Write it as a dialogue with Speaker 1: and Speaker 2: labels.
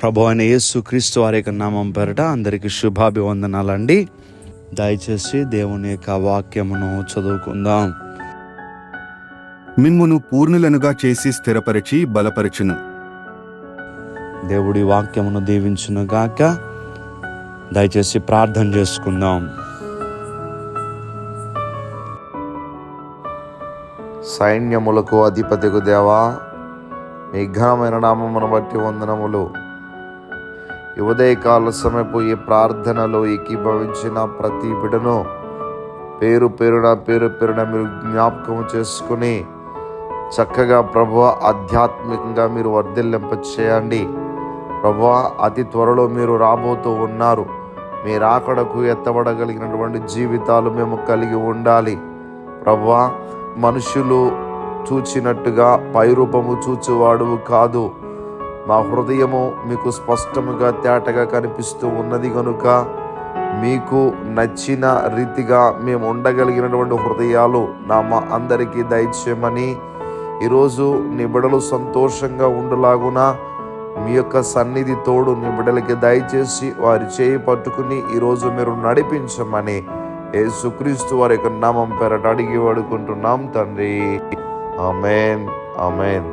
Speaker 1: ప్రభు అయిన యేసు క్రీస్తు వారి యొక్క నామం పేరట అందరికీ శుభాభివందనాలండి. దయచేసి దేవుని యొక్క వాక్యమును చదువుకుందాం.
Speaker 2: మిమ్మును పూర్ణులనుగా చేసి స్థిరపరిచి బలపరచును.
Speaker 1: దేవుడి వాక్యమును దీవించును గాక. దయచేసి ప్రార్థన చేసుకుందాం.
Speaker 3: సైన్యములకు అధిపతికు దేవా, మీ ఘనమైన నామమును బట్టి వందనములు. ఈ ఉదయకాల సమయపు ఈ ప్రార్థనలో ఏకీభవించిన ప్రతి బిడ్డను పేరు పేరున మీరు జ్ఞాపకం చేసుకుని చక్కగా ప్రభువ ఆధ్యాత్మికంగా మీరు వర్ధిల్లింప చేయండి. ప్రభువ, అతి త్వరలో మీరు రాబోతూ ఉన్నారు. మీ రాకడకు ఎత్తబడగలిగినటువంటి జీవితాలు మేము కలిగి ఉండాలి. ప్రభువ, మనుషులు చూచినట్టుగా పైరూపము చూచువాడువు కాదు. మా హృదయము మీకు స్పష్టముగా తేటగా కనిపిస్తూ ఉన్నది కనుక మీకు నచ్చిన రీతిగా మేము ఉండగలిగినటువంటి హృదయాలు మా అందరికీ దయచేయమని, ఈరోజు నీ బిడ్డలు సంతోషంగా ఉండలాగున మీ యొక్క సన్నిధి తోడు నీ బిడ్డలకి దయచేసి వారి చేయి పట్టుకుని ఈరోజు మీరు నడిపించమని యేసుక్రీస్తు వారి యొక్క నామం పేరట అడిగి వేడుకుంటున్నాం తండ్రి. ఆమేన్, ఆమేన్.